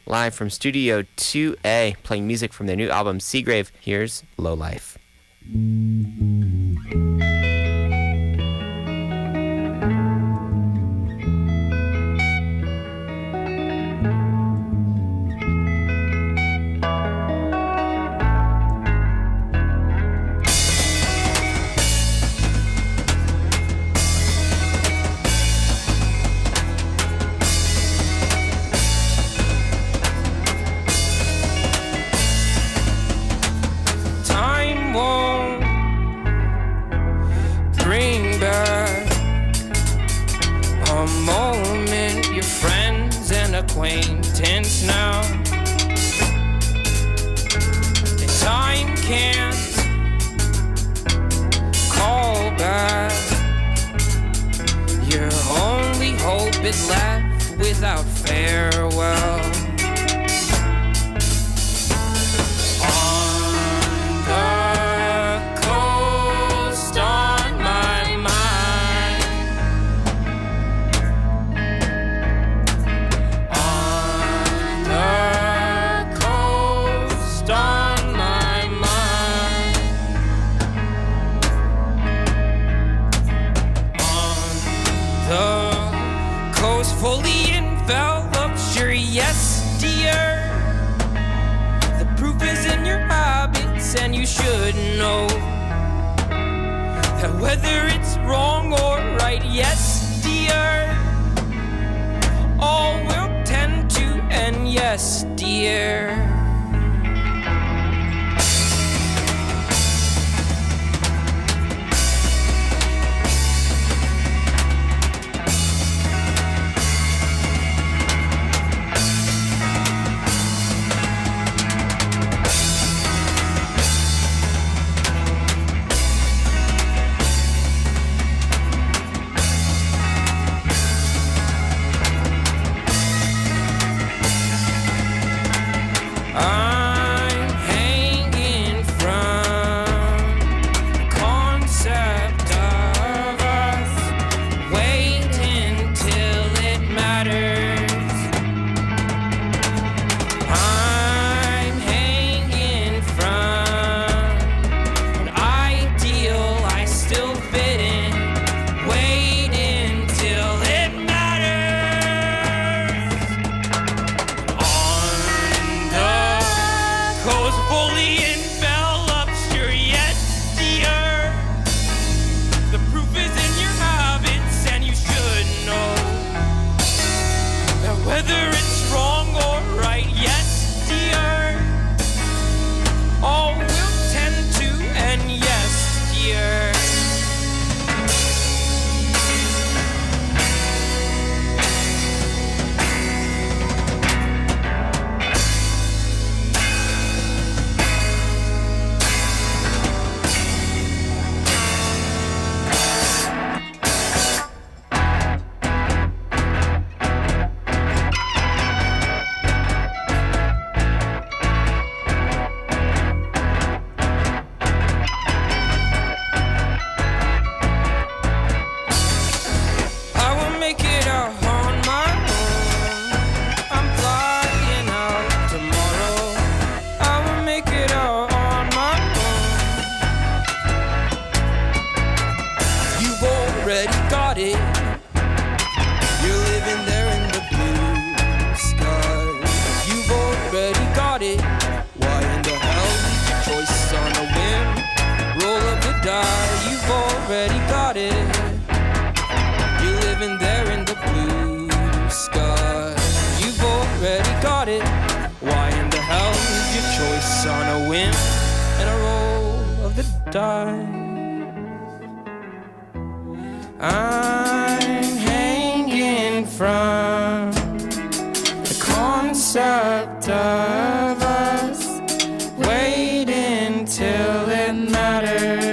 live from Studio 2A, playing music from their new album, Seagrave. Here's Lowlife. Acquaintance now, and time can't call back. Your only hope is left without farewell. Fully enveloped, sure, yes, dear. The proof is in your habits, and you should know that whether it's wrong or right, yes, dear, all will tend to end, yes, dear. I'm hanging from the concept of us waiting till it matters.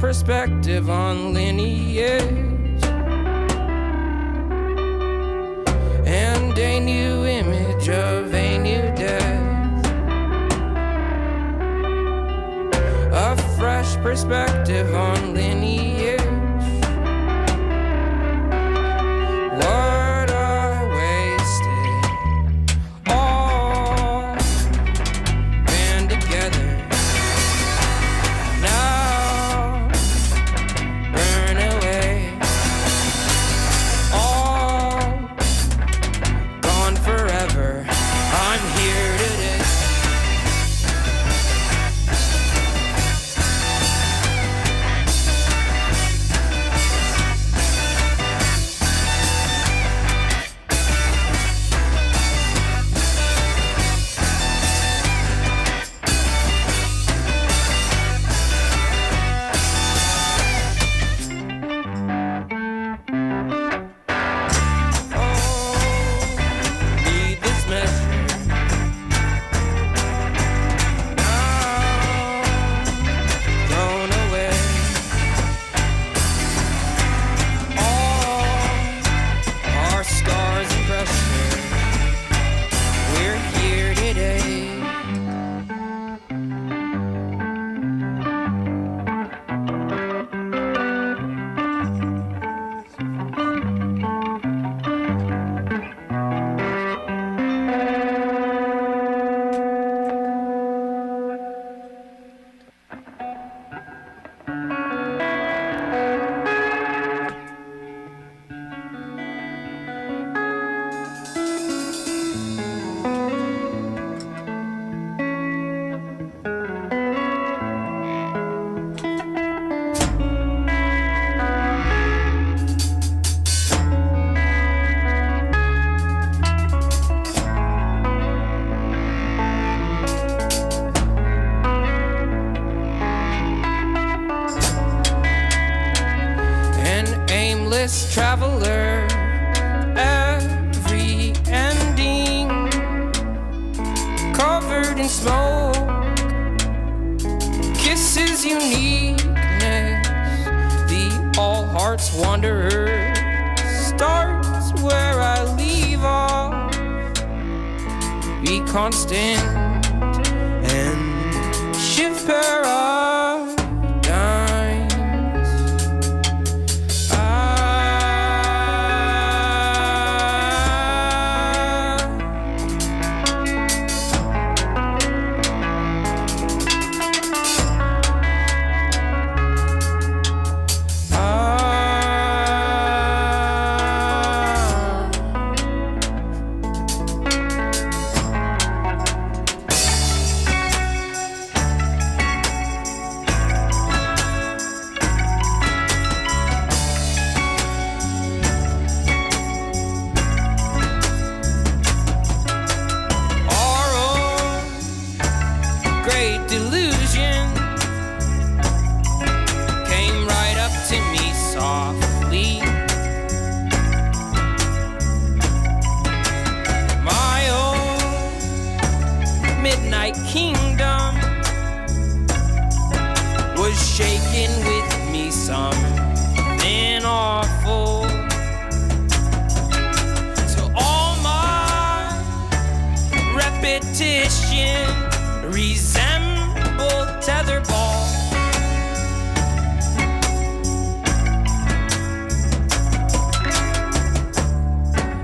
perspective on lineage, and a new image of a new death. A fresh perspective on lineage. What I wasted, all ran together. Now burn away, all gone forever. I'm here today. Traveler, every ending covered in smoke, kisses uniqueness, the all hearts wanderer starts where I leave off. Be constant and shift paradigms. Kingdom was shaking with me something awful. So all my repetition resembled tetherball.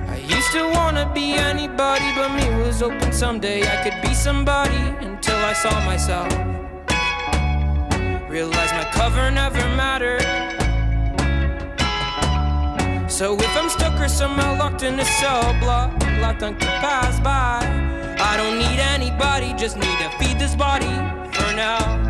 I used to wanna be anybody but me, was hoping someday I could be somebody, until I saw myself. Realized my cover never mattered. So if I'm stuck or somehow locked in a cell block, locked on could pass by, I don't need anybody, just need to feed this body for now.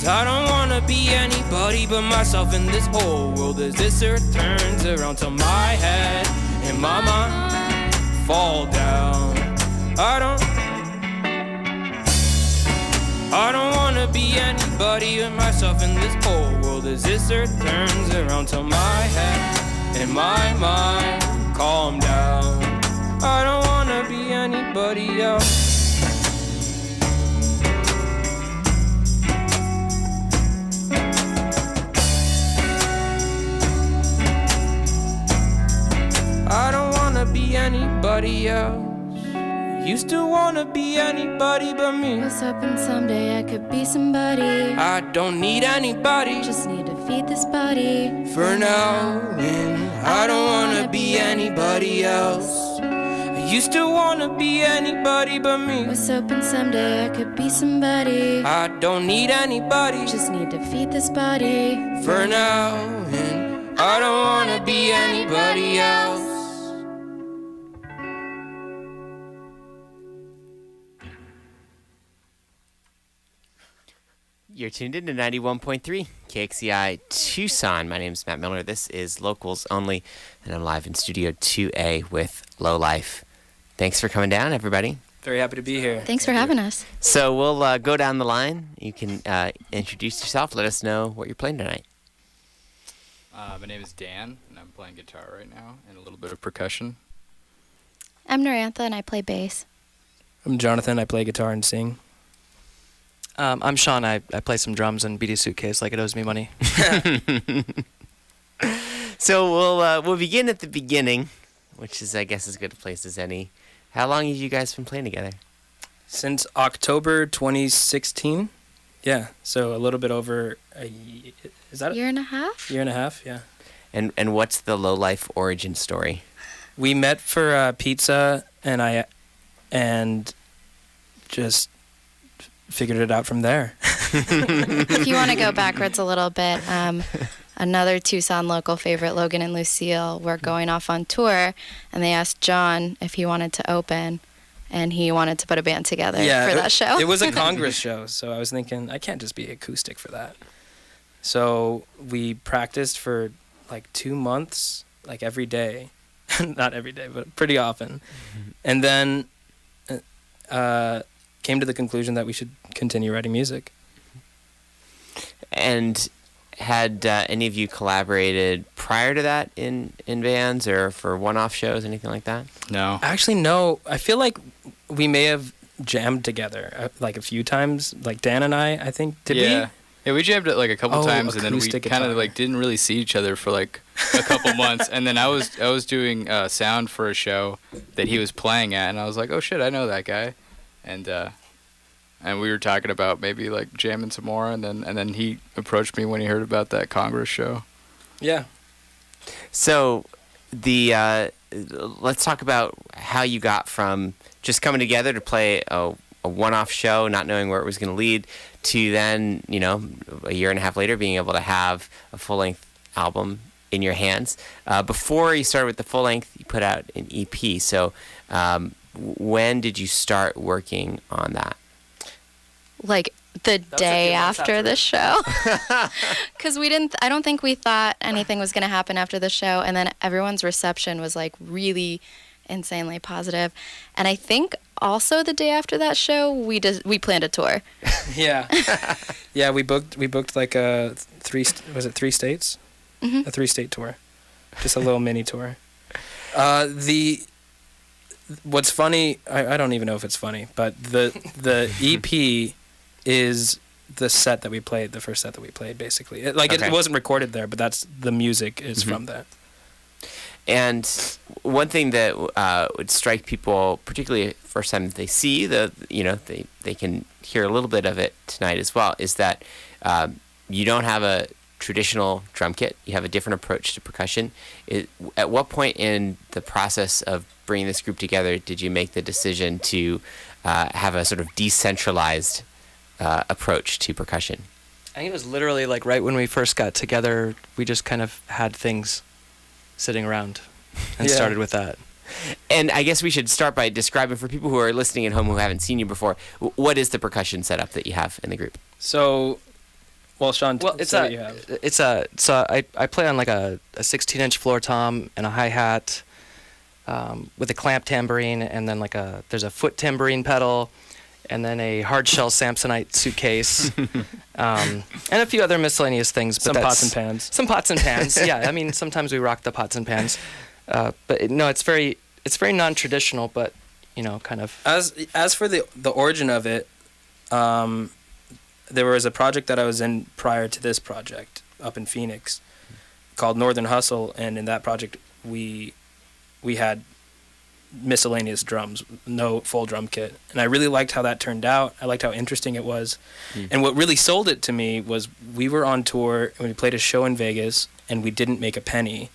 I don't wanna be anybody but myself in this whole world, as this earth turns around till my head and my mind fall down. I don't wanna be anybody anybody but myself in this whole world as this earth turns around till my head and my mind calm down. I don't wanna be anybody else. I don't wanna be anybody else. Used to wanna be anybody but me. Was hoping someday I could be somebody. I don't need anybody. Just need to feed this body. For now, and I don't wanna be anybody else. I used to wanna be anybody but me. Was hoping someday I could be somebody. I don't need anybody. Just need to feed this body. For now, and I don't wanna be anybody else. You're tuned in to 91.3 KXCI Tucson. My name is Matt Miller. This is Locals Only, and I'm live in Studio 2A with Lowlife. Thanks for coming down, everybody. Very happy to be here. Thanks for having us. So we'll go down the line. You can introduce yourself. Let us know what you're playing tonight. My name is Dan, and I'm playing guitar right now and a little bit of percussion. I'm Narantha, and I play bass. I'm Jonathan. I play guitar and sing. I'm Sean. I play some drums and beat a suitcase like it owes me money. So we'll begin at the beginning, which is, I guess, as good a place as any. How long have you guys been playing together? Since October 2016. Yeah, so a little bit over a year. Is that Year and a half? Year and a half, yeah. And what's the Lowlife origin story? We met for pizza, and just figured it out from there. If you want to go backwards a little bit, another Tucson local favorite, Logan and Lucille, were going off on tour, and they asked John if he wanted to open, and he wanted to put a band together for that show. It was a Congress show, so I was thinking, I can't just be acoustic for that. So we practiced for like 2 months, like every day. Not every day, but pretty often. And then came to the conclusion that we should continue writing music. And had any of you collaborated prior to that in bands or for one-off shows, anything like that? No. Actually, no. I feel like we may have jammed together like a few times, like Dan and I think. Did we? Yeah, we jammed it like a couple times, and then we acoustic kind of guitar. like didn't really see each other for like a couple months. And then I was doing sound for a show that he was playing at, and I was like, oh shit, I know that guy. And we were talking about maybe like jamming some more, and then he approached me when he heard about that Congress show. Yeah. So let's talk about how you got from just coming together to play a one-off show, not knowing where it was going to lead, to then, a year and a half later being able to have a full-length album in your hands. Before you started with the full-length, you put out an EP. So when did you start working on that? Like the day after the show. Because I don't think we thought anything was going to happen after the show. And then everyone's reception was like really insanely positive. And I think also the day after that show, we planned a tour. Yeah. Yeah, we booked like a 3 states? Mm-hmm. A 3-state tour. Just a little mini tour. What's funny, I don't even know if it's funny, but the EP is the set that we played, the first set that we played, basically. It wasn't recorded there, but that's the music is from that. And one thing that would strike people, particularly first time that they see they can hear a little bit of it tonight as well, is that you don't have a traditional drum kit. You have a different approach to percussion. At what point in the process of bringing this group together did you make the decision to have a sort of decentralized approach to percussion? I think it was literally like right when we first got together, we just kind of had things sitting around and started with that. And I guess we should start by describing for people who are listening at home who haven't seen you before, what is the percussion setup that you have in the group? So, well, Sean, it's what you have. so I play on like a 16-inch floor tom and a hi-hat with a clamp tambourine, and then there's a foot tambourine pedal, and then a hard shell Samsonite suitcase, and a few other miscellaneous things. But Some pots and pans. Some pots and pans. Yeah, I mean sometimes we rock the pots and pans, but no, it's very non-traditional, but kind of. As for the origin of it, there was a project that I was in prior to this project up in Phoenix called Northern Hustle, and in that project we had miscellaneous drums, no full drum kit, and I really liked how that turned out. I liked how interesting it was, and what really sold it to me was we were on tour and we played a show in Vegas and we didn't make a penny.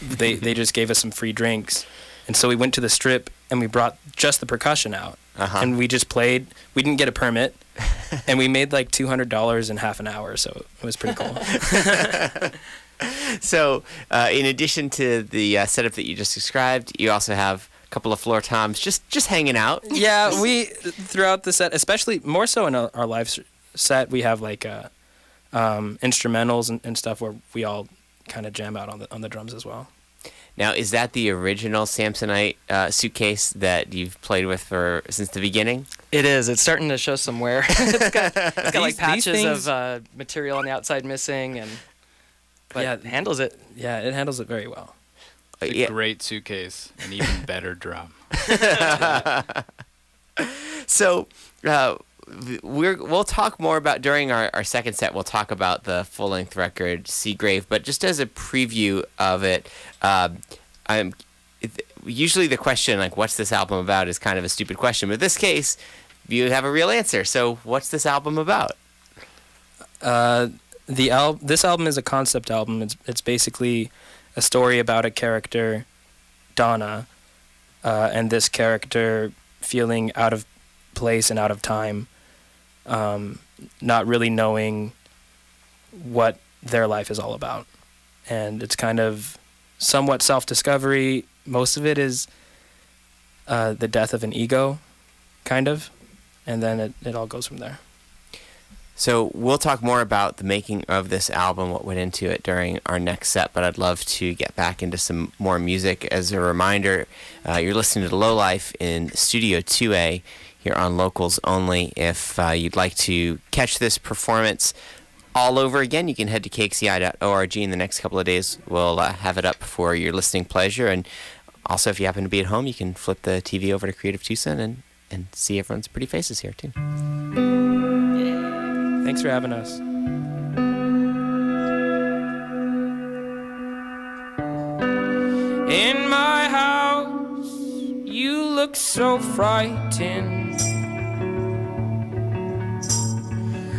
They just gave us some free drinks, and so we went to the Strip and we brought just the percussion out, and we just played. We didn't get a permit, and we made like $200 in half an hour, so it was pretty cool. So, in addition to the setup that you just described, you also have a couple of floor toms just hanging out. Yeah, we throughout the set, especially more so in our live set, we have like instrumentals and stuff where we all kind of jam out on the drums as well. Now, is that the original Samsonite suitcase that you've played with since the beginning? It is. It's starting to show some wear. It's got like patches things, of material on the outside missing, but it handles it. Yeah, it handles it very well. It's a great suitcase, an even better drum. So, we'll talk more about, during our second set, we'll talk about the full-length record, Seagrave, but just as a preview of it, usually the question, like, what's this album about, is kind of a stupid question, but in this case, you have a real answer. So, what's this album about? This album is a concept album. It's basically a story about a character, Donna, and this character feeling out of place and out of time, not really knowing what their life is all about. And it's kind of somewhat self-discovery. Most of it is the death of an ego, kind of, and then it all goes from there. So we'll talk more about the making of this album, what went into it, during our next set, but I'd love to get back into some more music. As a reminder, you're listening to Lowlife in Studio 2A here on Locals Only. If you'd like to catch this performance all over again, you can head to kxci.org in the next couple of days. We'll have it up for your listening pleasure. And also, if you happen to be at home, you can flip the TV over to Creative Tucson and see everyone's pretty faces here, too. Thanks for having us. In my house, you look so frightened.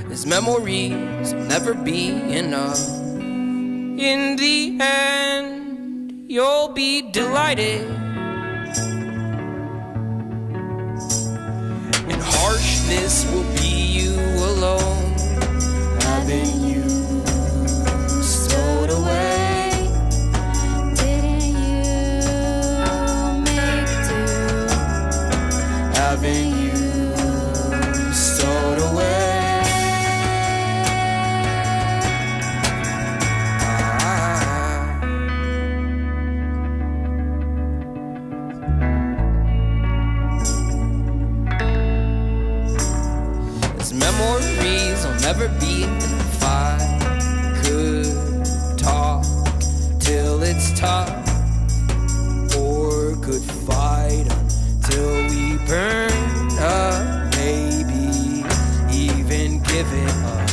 These memories will never be enough. In the end, you'll be delighted. And harshness will be you alone. Having you stowed away. Didn't you make do? Having you stowed away. These memories will never be enough. If I could talk till it's tough, or could fight until we burn up, maybe even give it up.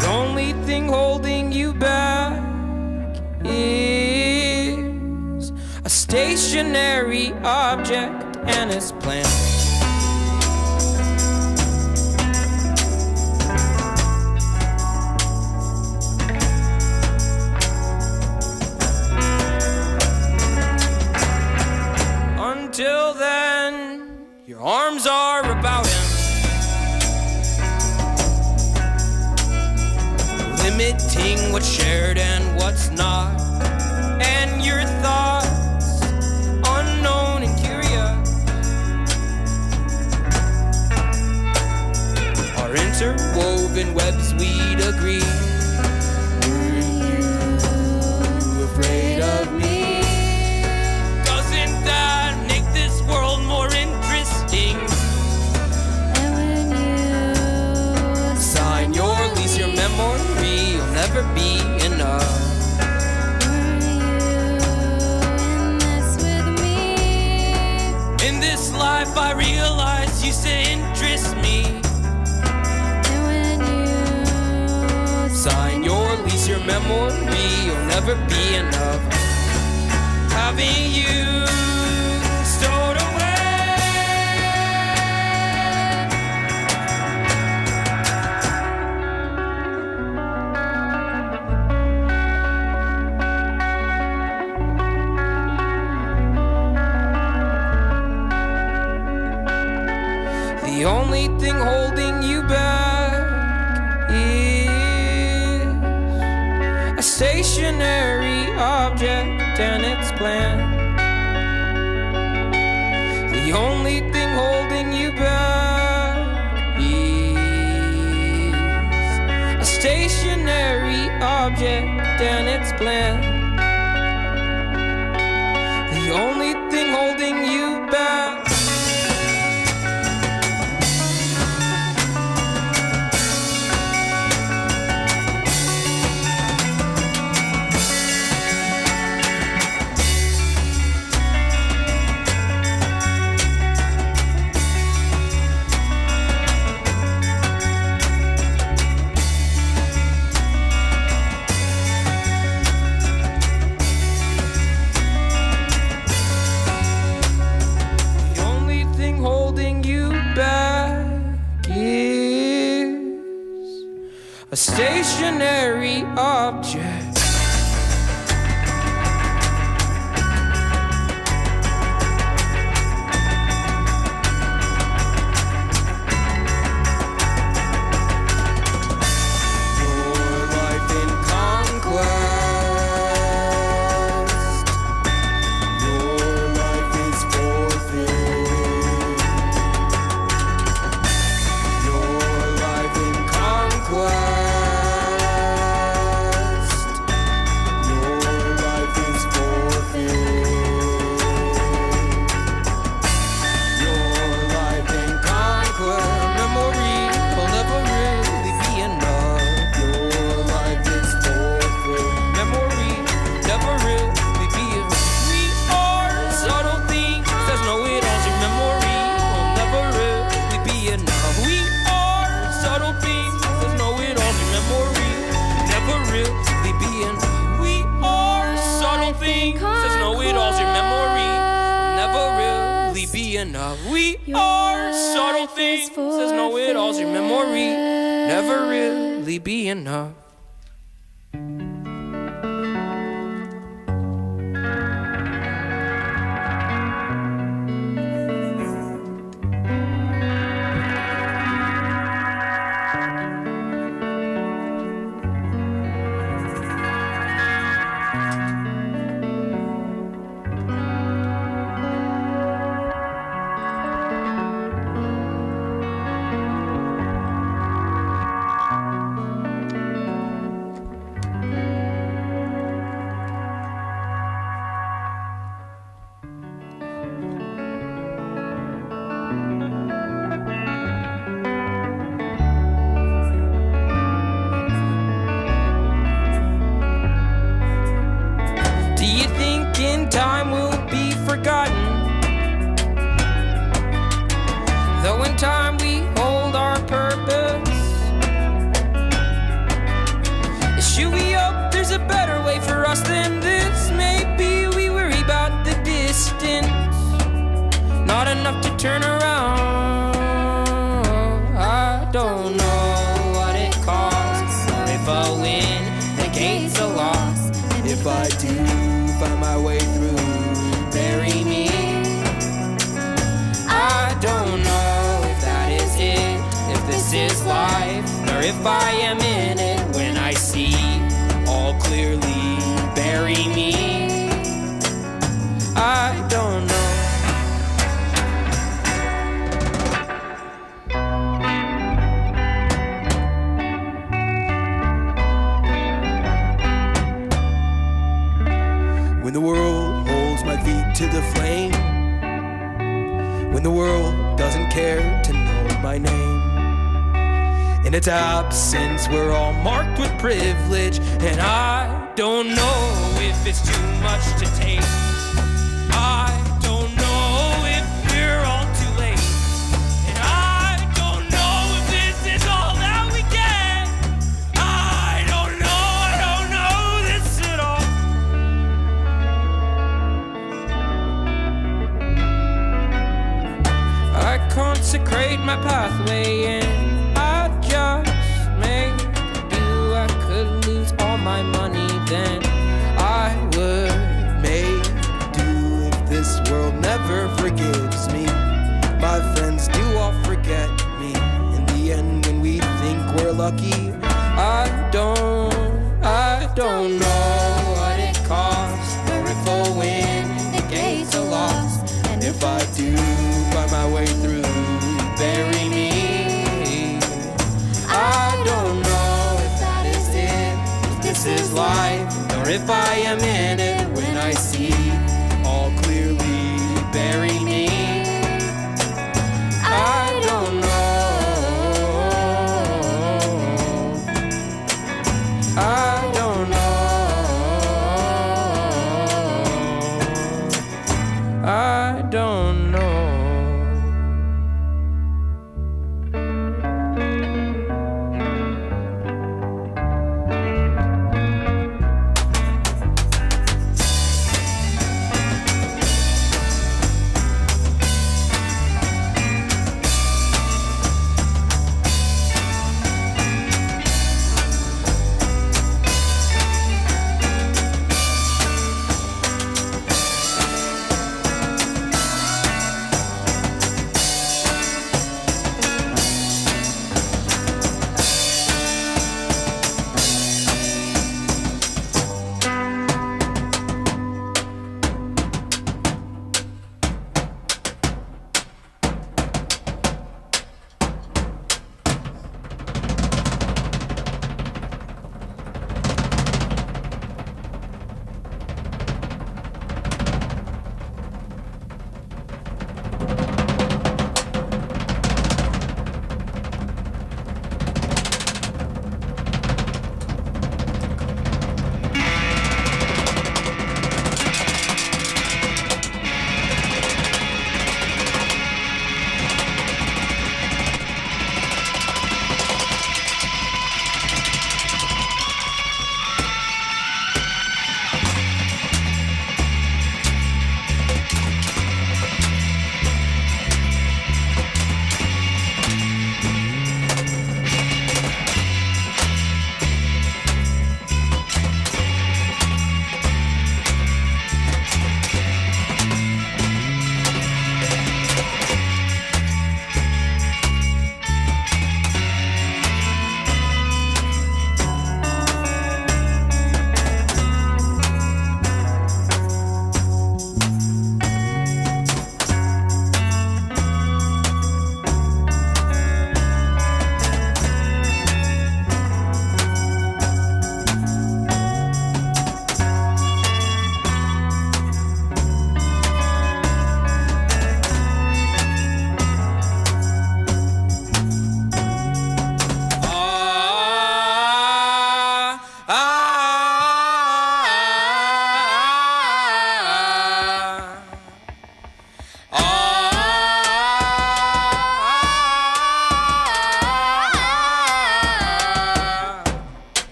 The only thing holding you back is a stationary object and its plan. Until then, your arms are about him, limiting what's shared and what's not, and your thoughts, unknown and curious, are interwoven webs, we'd agree. Were you afraid of me? Doesn't that memory will never be enough. Having you stowed away. The only thing holding you back is a stationary object and its plan. The only thing holding you back is a stationary object and its plan. The only thing holding you back. A stationary object. We are subtle things, says know-it-alls. Your memory never really be enough. Time will be forgotten, though in time we hold our purpose. Should we hope there's a better way for us than this? Maybe we worry about the distance, not enough to turn around. I don't know what it costs, or if I win, the gate's a loss. If I do find my way through, bury me. I don't know if that is it, if this is life, or if I am in it. When I see all clearly, bury me. I don't know. When the world holds my feet to the flame, when the world doesn't care to know my name, in its absence we're all marked with privilege, and I don't know if it's too much to take. I don't know if we're all too late, and I don't know if this is all that we get. I don't know, I don't know. my pathway and I just made do. I could lose all my money, then I would make do. If this world never forgives me, my friends do all forget me. In the end, when we think we're lucky, I don't know what it costs, or if I'll win the gates are lost. And if I do find my way through, bury me. I don't know if that is it, if this is life, or if I am in it. When I see all clearly, bury me. I don't know. I don't know. I don't know.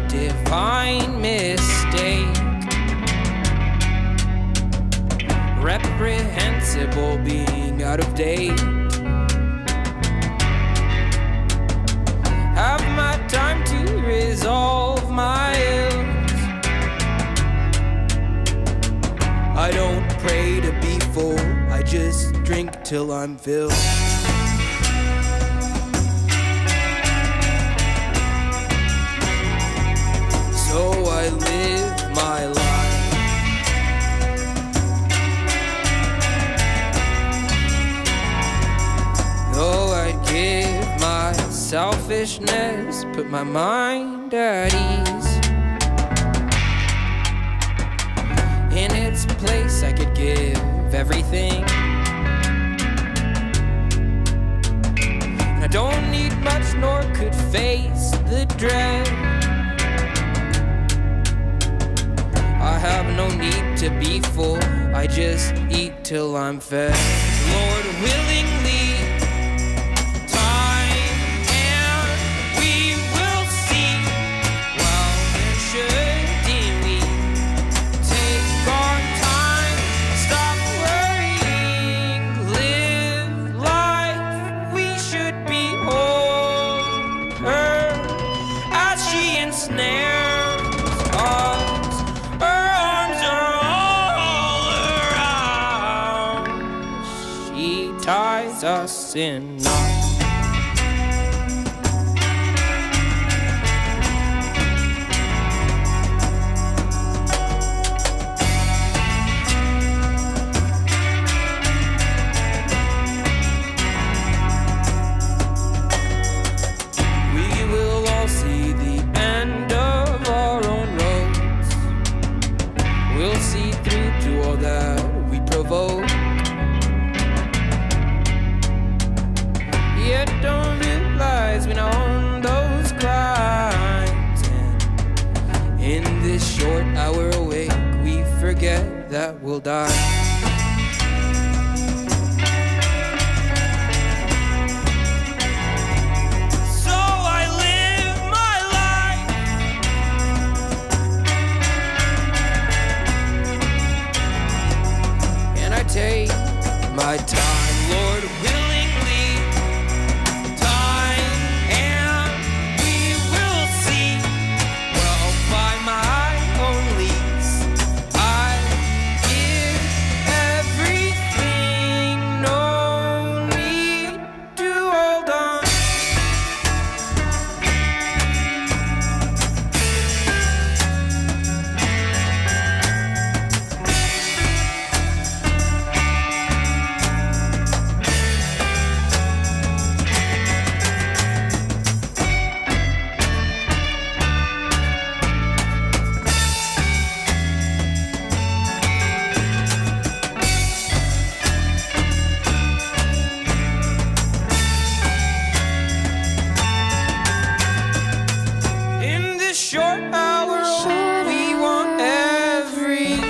Divine mistake, reprehensible being out of date. Have my time to resolve my ills. I don't pray to be full, I just drink till I'm filled. So I live my life. Though I give my selfishness, put my mind at ease. In its place I could give everything. And I don't need much nor face the dread. I have no need to be full, I just eat till I'm fed. Lord, willingly, time and we will see. Well, then shouldn't we take our time, stop worrying, live life? We should behold her as she ensnares us. Her arms are all around. She ties us in knots. We will all see the end of our own roads. We'll see through to all that we provoke. Yet don't realize we own those crimes. And in this short hour awake, we forget that we'll die. So I live my life, and I take my time, Lord, willingly. Time and we will see. Well, by my own lease, I give everything. No need to hold on. In this short hour, we want everything.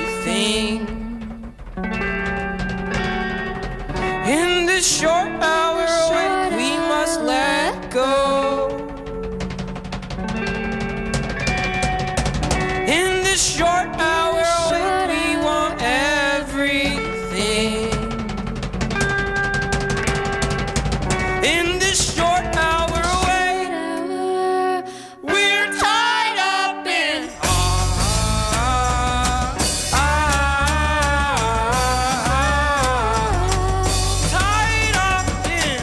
In this short hour, we must let go. In this short hour, we want everything. In this short hour, we're tied up in tied up in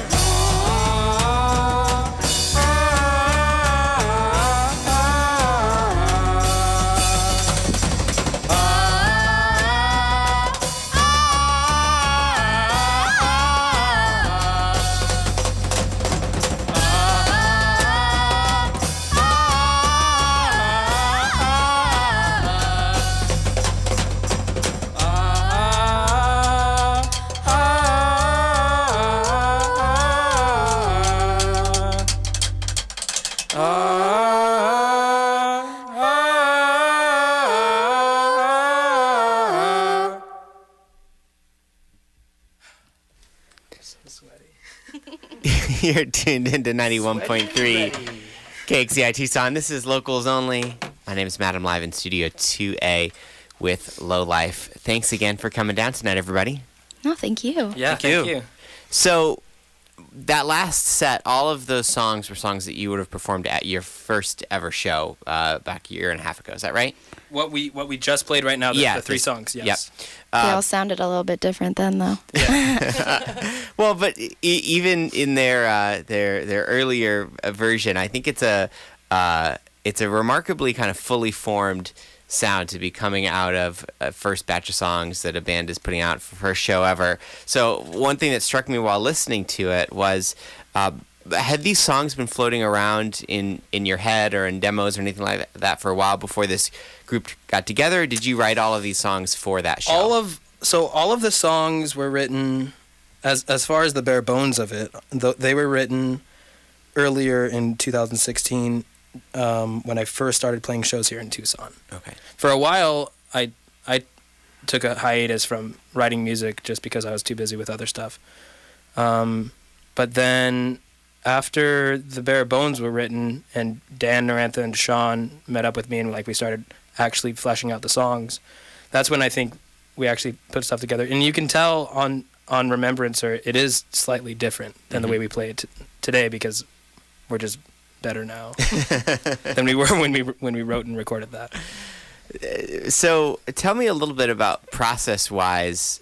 You're tuned into 91.3 KXCI Tucson. This is Locals Only. My name is Matt. I'm live in Studio 2A with Lowlife. Thanks again for coming down tonight, everybody. No, thank you. Yeah, Thank thank you. you. So, that last set, all of those songs were songs that you would have performed at your first ever show back a year and a half ago. Is that right? What we just played right now, the three songs, yes. Yep. They all sounded a little bit different then, though. Well, but even in their earlier version, I think it's a remarkably kind of fully formed sound to be coming out of a first batch of songs that a band is putting out for first show ever. So one thing that struck me while listening to it was, had these songs been floating around in your head or in demos or anything like that for a while before this group got together? Or did you write all of these songs for that show? All of the songs were written, as far as the bare bones of it, they were written earlier in 2016 when I first started playing shows here in Tucson. Okay. For a while, I took a hiatus from writing music just because I was too busy with other stuff. But then after the Bare Bones were written and Dan, Narantha, and Sean met up with me and like we started actually fleshing out the songs, that's when I think we actually put stuff together. And you can tell on Remembrancer, it is slightly different than the way we play it today because we're just better now than we were when we wrote and recorded that. So tell me a little bit about process-wise,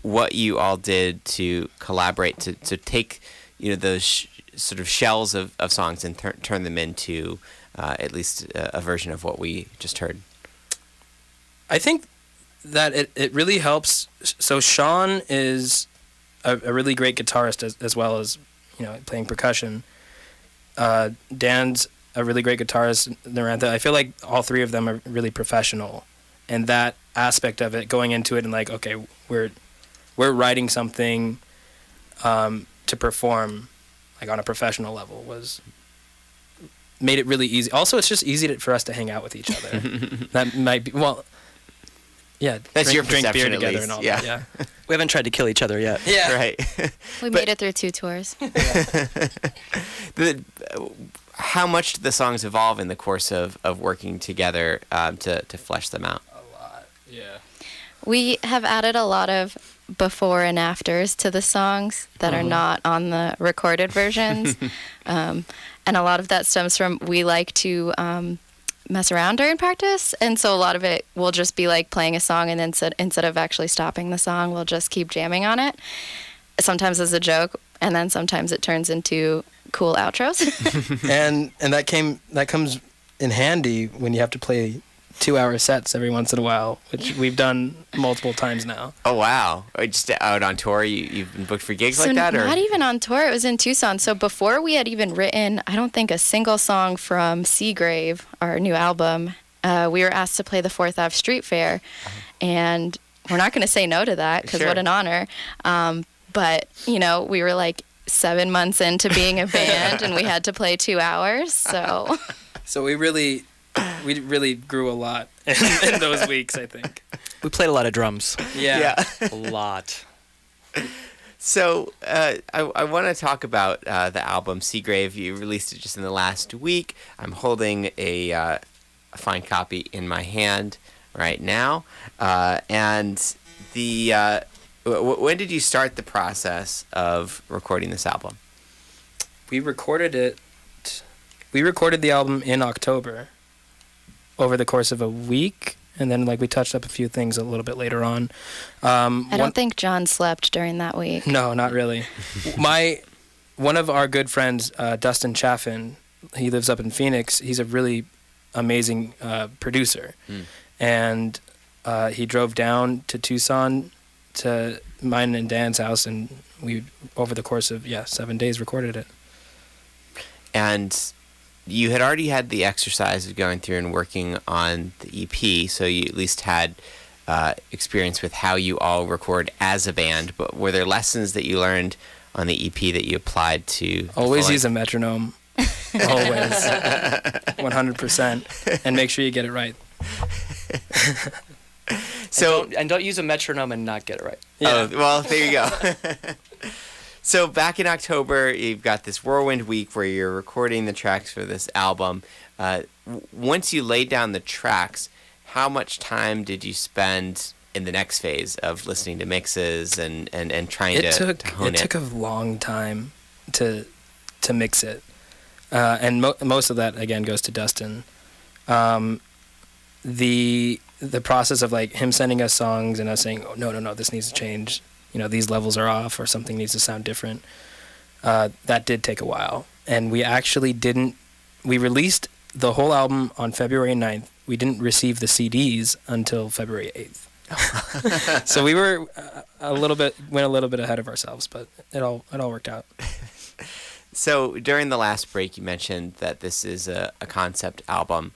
what you all did to collaborate to take, those sort of shells of songs and turn them into at least a version of what we just heard. I think that it really helps. So Sean is a really great guitarist as well as playing percussion. Dan's a really great guitarist. Narantha, I feel like all three of them are really professional, and that aspect of it, going into it and like, okay, we're writing something to perform like on a professional level made it really easy. Also, it's just easy for us to hang out with each other. That might be yeah. That's your drink beer perception, at together least. and all Yeah. that. Yeah. We haven't tried to kill each other yet. Yeah. Right. We made it through 2 tours. How much do the songs evolve in the course of working together to flesh them out? A lot. Yeah. We have added a lot of before and afters to the songs that are not on the recorded versions. And a lot of that stems from we like to mess around during practice. And so a lot of it will just be like playing a song and then instead of actually stopping the song, we'll just keep jamming on it. Sometimes as a joke, and then sometimes it turns into cool outros. and that comes in handy when you have to play 2-hour sets every once in a while, which we've done multiple times now. Oh wow! Just out on tour, you've been booked for gigs So like that, or not even on tour. It was in Tucson. So before we had even written, I don't think a single song from Seagrave, our new album, we were asked to play the 4th Ave Street Fair, and we're not going to say no to that because what an honor. But we were like 7 months into being a band, and we had to play 2 hours. So we really grew a lot in those weeks, I think. We played a lot of drums. Yeah. A lot. So I want to talk about the album Seagrave. You released it just in the last week. I'm holding a fine copy in my hand right now, and the. When did you start the process of recording this album? We recorded the album in October over the course of a week, and then we touched up a few things a little bit later on. I don't think John slept during that week. No, not really. One of our good friends, Dustin Chaffin, he lives up in Phoenix. He's a really amazing producer, and he drove down to Tucson to mine and Dan's house, and we, over the course of 7 days, recorded it. And you had already had the exercise of going through and working on the EP, so you at least had experience with how you all record as a band. But were there lessons that you learned on the EP that you applied to? Always use a metronome. Always. 100%. And make sure you get it right. So don't use a metronome and not get it right. Yeah. Oh, well, there you go. So back in October, you've got this whirlwind week where you're recording the tracks for this album. Once you laid down the tracks, how much time did you spend in the next phase of listening to mixes and trying to hone it? It took a long time to mix it. And most of that, again, goes to Dustin. The process of him sending us songs and us saying, oh, no, this needs to change. These levels are off or something needs to sound different. That did take a while. And we actually we released the whole album on February 9th. We didn't receive the CDs until February 8th. So we were went a little bit ahead of ourselves, but it all worked out. So during the last break, you mentioned that this is a concept album.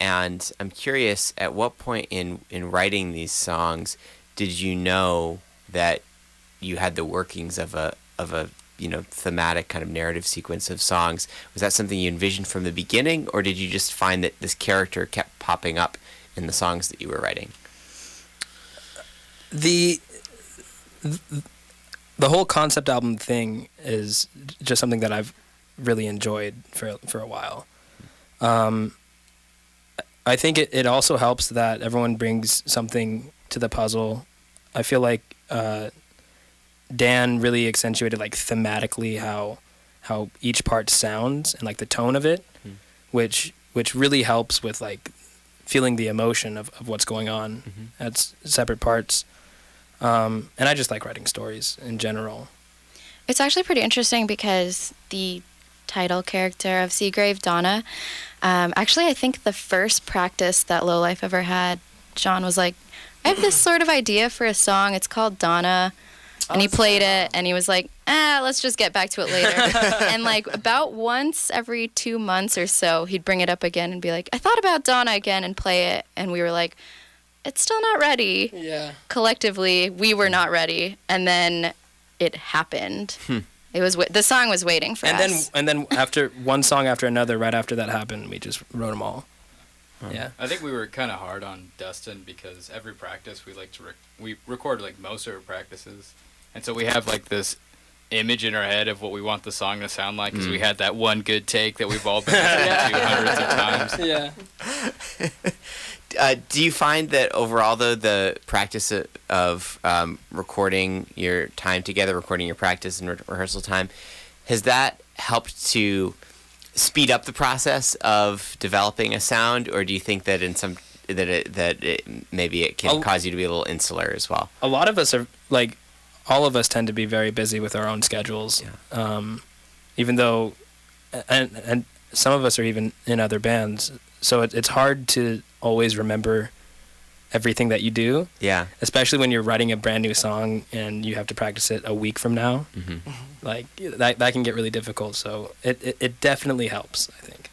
And I'm curious, at what point in writing these songs did you know that you had the workings of a thematic kind of narrative sequence of songs. Was that something you envisioned from the beginning, or did you just find that this character kept popping up in the songs that you were writing? The whole concept album thing is just something that I've really enjoyed for a while. I think it also helps that everyone brings something to the puzzle. I feel like Dan really accentuated like thematically how each part sounds and like the tone of it, which really helps with like feeling the emotion of what's going on. That's separate parts. And I just like writing stories in general. It's actually pretty interesting because the title character of Seagrave, Donna, actually I think the first practice that Lowlife ever had, John was like, I have this sort of idea for a song. It's called Donna. And he played it, and he was like, let's just get back to it later. And like about once every 2 months or so, he'd bring it up again and be like, I thought about Donna again, and play it. And we were like, it's still not ready. Yeah. Collectively, we were not ready. And then it happened. It was the song was waiting for us. And then after one song after another, right after that happened, we just wrote them all. Yeah. I think we were kind of hard on Dustin because every practice we like to we record like most of our practices. And so we have like this image in our head of what we want the song to sound like because we had that one good take that we've all been listening to hundreds of times. Yeah. Do you find that overall, though, the practice of recording your time together, recording your practice and rehearsal time, has that helped to speed up the process of developing a sound, or do you think that maybe it can cause you to be a little insular as well? A lot of us are like, all of us tend to be very busy with our own schedules. Yeah. Even though, and some of us are even in other bands, so it's hard to always remember everything that you do. Yeah. Especially when you're writing a brand new song and you have to practice it a week from now. Like that can get really difficult. So it definitely helps, I think.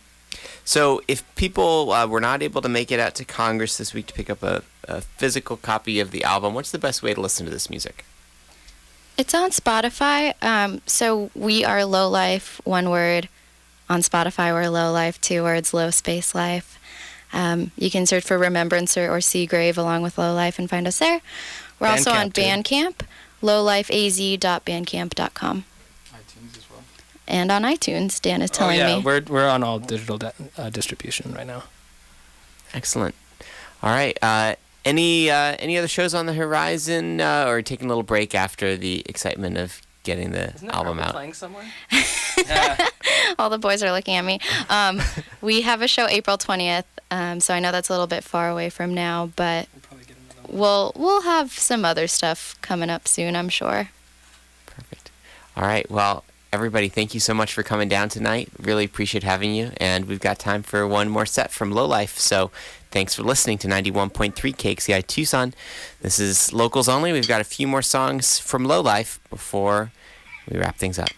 So if people were not able to make it out to Congress this week to pick up a physical copy of the album, what's the best way to listen to this music? It's on Spotify. So we are Lowlife, one word. On Spotify, we're Lowlife, 2 words, low space life. You can search for Remembrancer or Seagrave along with Lowlife and find us there. We're also on Bandcamp, lowlifeaz.bandcamp.com. iTunes as well. And on iTunes, Dan is telling me. We're on all digital distribution right now. Excellent. All right. Any other shows on the horizon, or taking a little break after the excitement of getting the album out? Playing somewhere? All the boys are looking at me. We have a show April 20th, so I know that's a little bit far away from now, but we'll have some other stuff coming up soon, I'm sure. Perfect. All right. Well, everybody, thank you so much for coming down tonight. Really appreciate having you, and we've got time for one more set from Lowlife. So thanks for listening to 91.3 KXCI Tucson. This is Locals Only. We've got a few more songs from Lowlife before we wrap things up.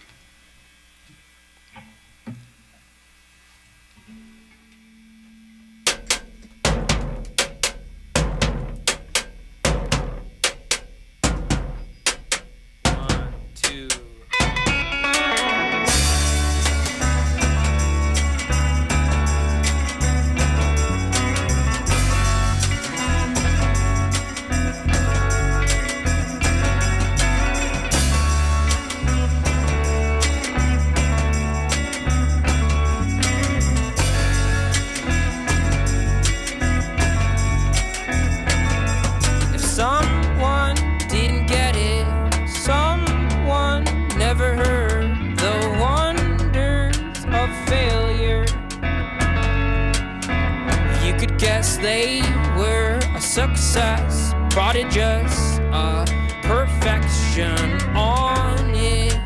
They were a success, prodigious, a perfection on it.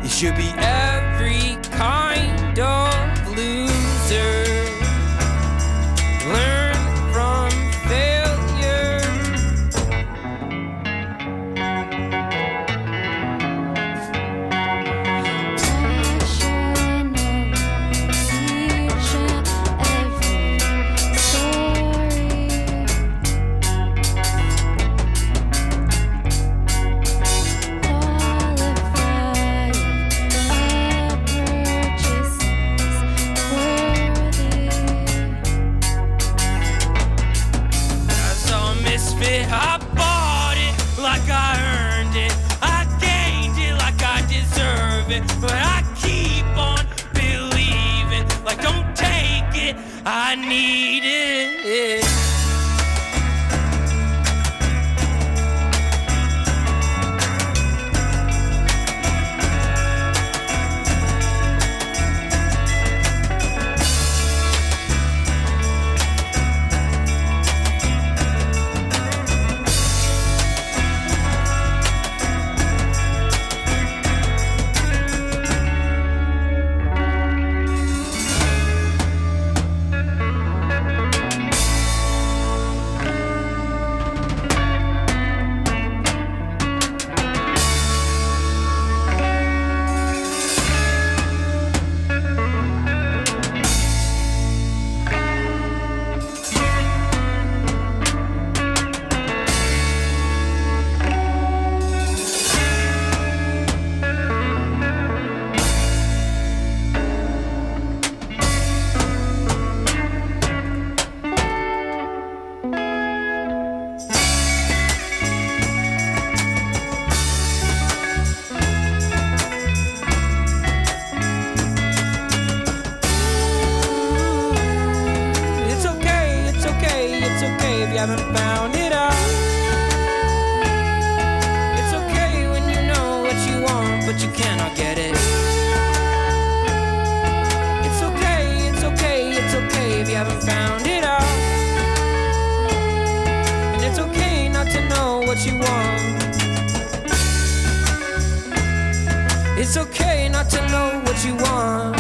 You should be every kind of loser. Learn from failure. misfit. I bought it like I earned it. I gained it like I deserve it. But I keep on believing, like don't take it, I need it. Haven't found it out. It's okay when you know what you want, but you cannot get it. It's okay, it's okay, it's okay if you haven't found it out. And it's okay not to know what you want. It's okay not to know what you want.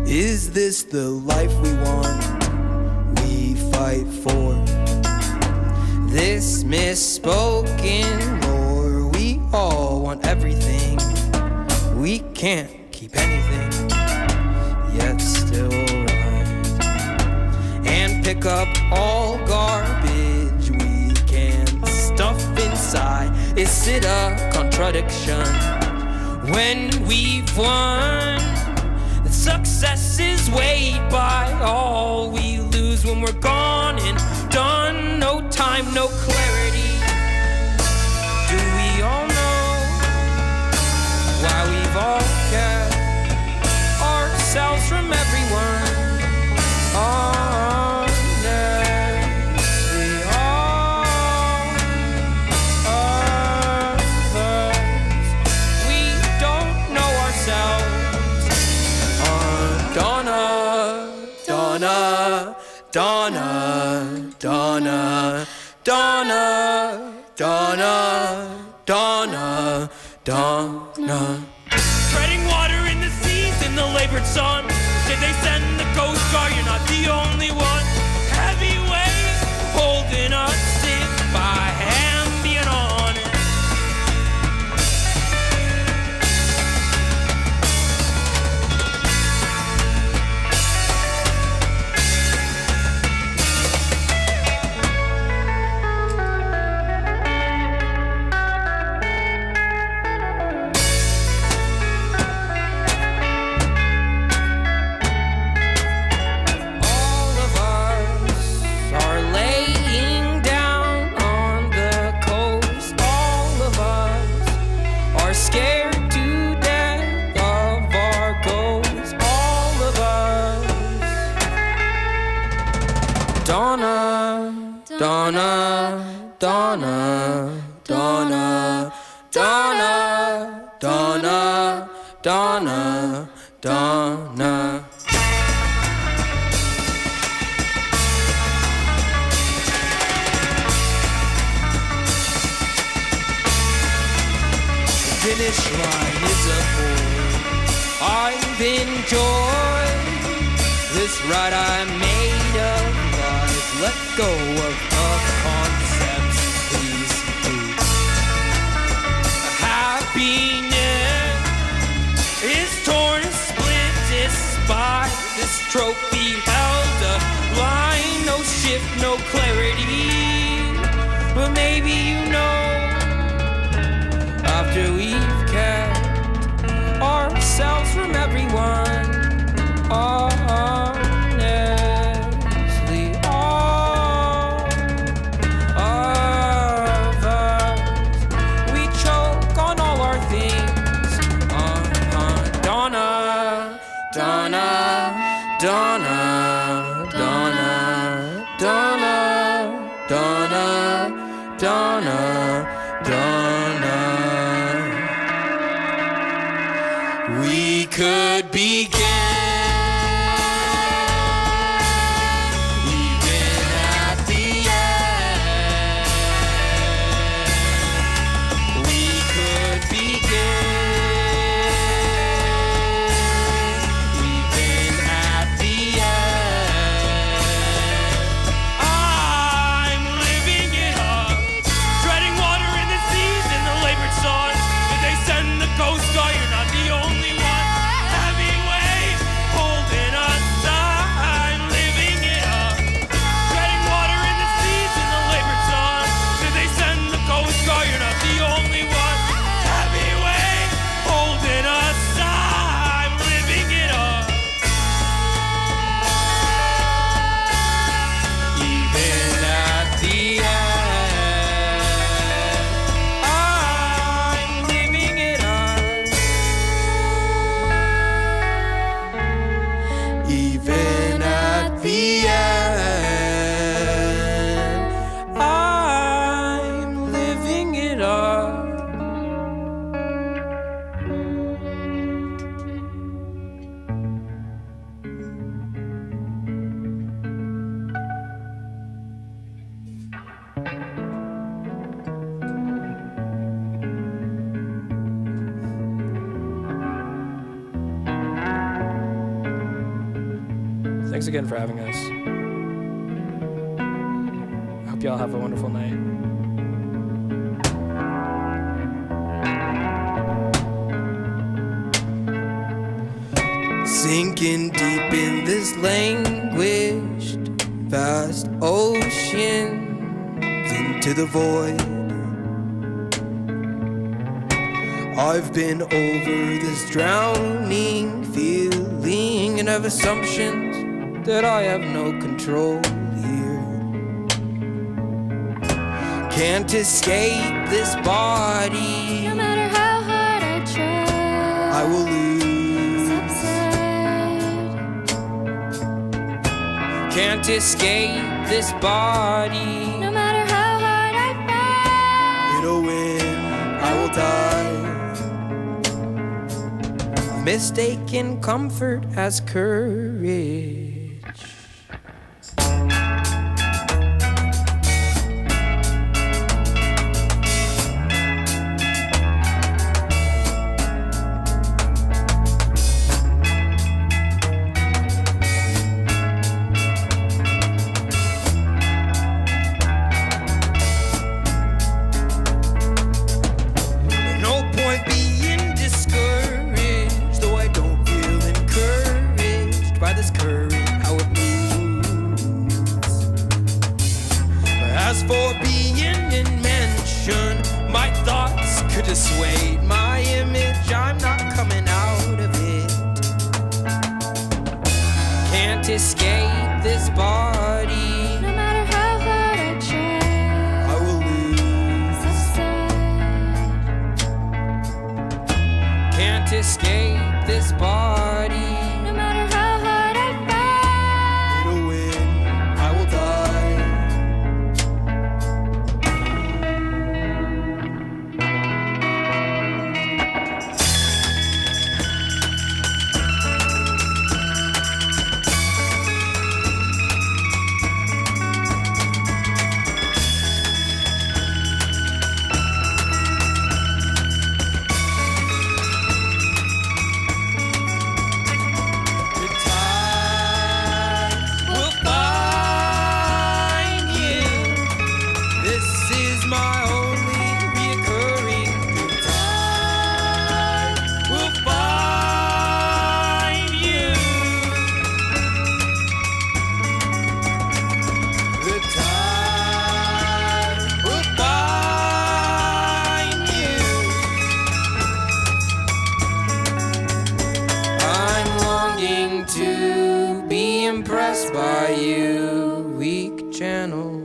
Is this the life we want, we fight for? This misspoken lore, we all want everything. We can't keep anything, yet still rise and pick up all garbage we can stuff inside. Is it a contradiction when we've won? Success is weighed by all we lose when we're gone and done. No time, no clarity. Do we all know why we've all kept ourselves from everyone? Honestly, all of us, we don't know ourselves. Donna, Donna, Donna, Donna, Donna, Donna, Donna, Donna. Treading water in the seas in the labored sun. Did they send the Coast Guard? You're not the only one. Heavy weight holding us if I am being honest. Donna, Donna, Donna, Donna, Donna, Donna, Donna. Finish line is a point I've enjoyed. This ride I made of life. Let go of concepts, please do. Happiness is torn and split despite this trophy held up line. No shift, no clarity, but maybe you know. After we've kept ourselves from everyone, honestly, all of us, we choke on all our things. Donna, Donna, Donna, Donna, Donna, Donna, Donna, Donna. We could begin even at the end. We could begin even at the end. I'm living it up, treading water in the seas in the labored sun. Did they send the Coast Guard? You're not the only one. Heavyweight holding us down. I'm living it up, treading water in the seas in the labored sun. Did they send the Coast Guard? You're not the only one. Heavyweight holding us down. I'm living it up, even at the end. I'm living it up, even at the end. I'm living it up. Thanks again for having us. I hope y'all have a wonderful night. Sinking deep in this languished vast oceans into the void. I've been over this drowning feeling and have assumptions that I have no control here. Can't escape this body. No matter how hard I try, I will lose. subside. Can't escape this body. No matter how hard I fight, It'll win, I will die. Mistaken comfort as courage. No point being discouraged, though I don't feel encouraged by this current, how it moves. As for being in mention, my thoughts could dissuade my image. I'm not coming out of it. Can't escape this body. no matter how hard I try, I will lose. subside. Can't escape this body. No matter how hard I fight, It'll win, I will die. longing to be impressed by you, weak channels.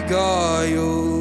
Guile.